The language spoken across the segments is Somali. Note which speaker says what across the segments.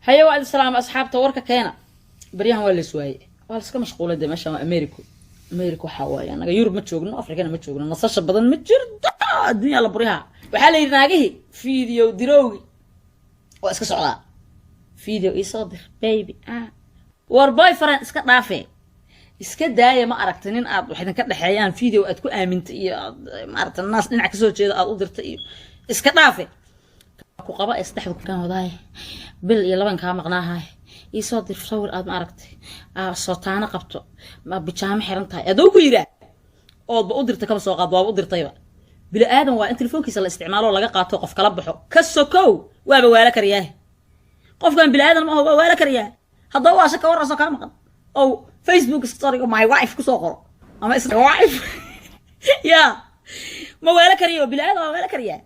Speaker 1: هيا وعد السلام أصحاب تورك كينا بريهم ولا سواي والسك مشغولة ده ماشى أمريكا حواي أنا يوروب متشوقنا أفريقيا متشوقنا نصش بدن متجر الدنيا الله بريها وحالي ناقيه فيديو دروغي واسك سعلا فيديو يصدق بيبي warboy فرن iska dhaafay iska daaya ma aragtin in aad waxay ka dhaxayaan video aad ku aamintay iyo ma aragtin naas dhinac ka soo jeeda aad u dirtay iyo iska dhaafay ku qaba isdhaxdu kan wadaay bil iyo laban ka maqnaahay isoo dir sawir aad ma aragtay soo taana qabto ma bijaama xiran tahay adoo ku yiraahdo oo u dirtay ka soo qaad waa u dirtayba bila aadan waa in telefoonkiisa la isticmaalo laga qaato qof kala baxo ka sokow waaba waala kariyaa qofkan bila aadan ma huwa waala kariyaa هذا هو عشان كورة سكان مقن أو فيسبوك ستوري ماي وايف كسوقر أما اسمه وايف يا ما ولا كريه بالله ما ولا كريه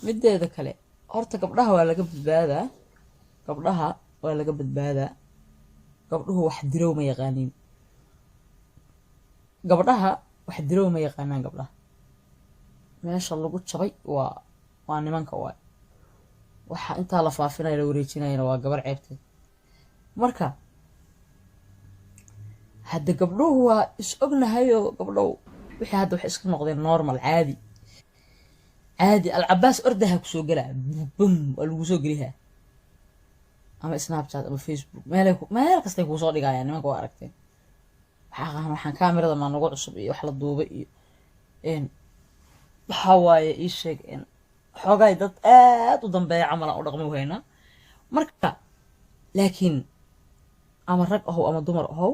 Speaker 1: مدة هذا كله أرت قبلها ولا قبل بهذا قبلها ولا قبل بهذا قبله واحد درو ما يغانين قبلها واحد درو ما يغانين قبلها ما شاء الله قلت شبي وأنا من كواي أنت لفافنا لو ريتنا ينوا قبل عبتي marka hadda gabdhuhu waa is ognahay oo gabdhow wixii hadda wax iska noqdeen normal caadi alcabaas ordaha ku soo galaa bum lagu soo geliyaa ama snapchat ama facebook meel kasta ku soo dhigayaan nimanka waa aragteen waxaan kaamirada ma nagu cusub iyo wax la duubay iyo waxa waaye ii sheeg xoogay dad aad u dambeeya camal u dhaqmo weyna marka laakiin ama rag aho ama dumar aho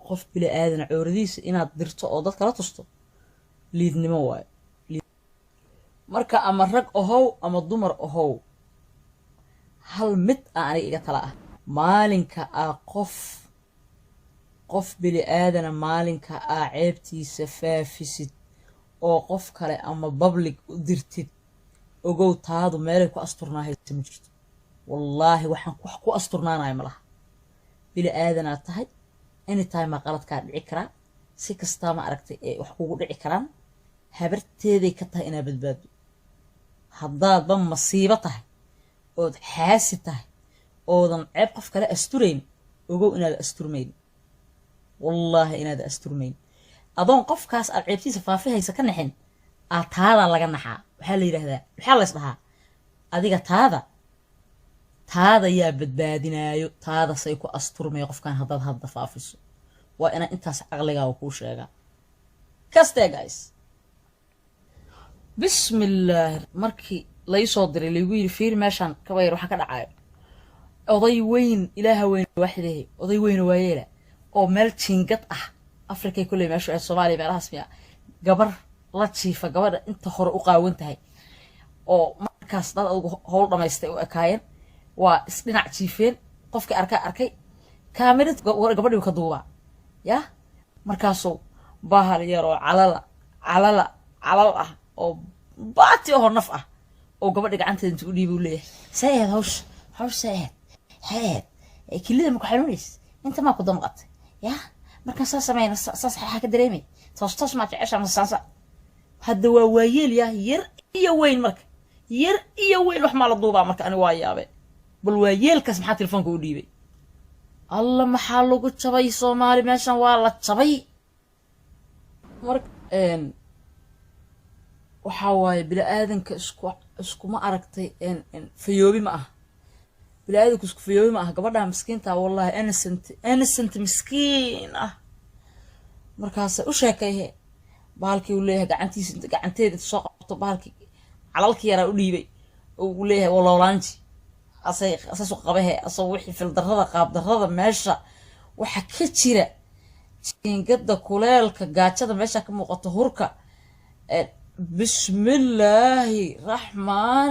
Speaker 1: qof bila aadan cawradiisa inaad dirto oo dad kala tusto liidnimo waay marka ama rag aho ama dumar aho hal mid aan iga tala ah maalinka qof bila aadan maalinka ceebtiisa faafisid oo qof kale ama public u dirtid ogow taadu meel ku asturnaahay ma jirto والله waxaan wax ku asturnaanaay malaha bila aadan tahay anytime ma qalad ka dhici kara si kasta ma aragtay ee wax kugu dhici karaan habarteeday ka tahay inaa badbaado haddaad ba masiibo tahay oo xaasi tahay oodan ceeb qof kale asturayn ogow inaad asturmayn wallahi inaad asturmayn adoon qofkaas aad ceebtiisa faafihaysa ka naxin taada laga naxaa waxa la yiraahdaa waxa la isdhahaa adiga taada yaa badbaadinaayo taada say ku asturmay qofkan hadda faafiso waa ina intaas aqliga ku sheega kaste guys bismillah markii la soo diray lagu yiri fiir meeshan ka bayr waxa ka dhacay oday weyn ilaaha weyn waxiday oday weyn waayeela oo meel jingad ah afrika kulay meesha Soomaaliya meelahaas miya gabar la jiifa gabadha inta hore u qaawan tahay oo markaas dad howl dhameystay oo akaayeen waa isdhinac jiifeen qofkii arkay kaamirad gabadhii ka duuba ya markaasoo bahal yar oo calala ah oo baati oo naf ah oo gabadhii gacanteeda intuu u dhiibay u leeyahay saayad hawsh saayad kilida ma ku xanuunays inta ma ku damqatay ya marka saas sameeyna saas ka dareemay toos ma jecesha ma saasa hadda waa waayeel yar iyo weyn marka yar iyo weyn wax ma la duuba marka ani waa yaabe bal waayeelkaas maxaa telefoonka u dhiibay alla maxaa lagu jabay Soomaali meeshan waa la jabay marka waxa waaye bila aadanka isku ma aragtay fayoobi ma ah bila aadanka isku fayoobi ma ah gabadha miskiinta wallahi innocent miskiin ah markaas u sheekay baalkii uu leeyahay gacanteeda soo qabto baalkii calalkii yara u dhiibay uu leeyahay walolaanji asoo qabahe asoo wixii fil darrada qaab darrada meesha waxa ka jira jingada kuleelka gaajada meesha ka muuqato hurka bismillaahi raxmaan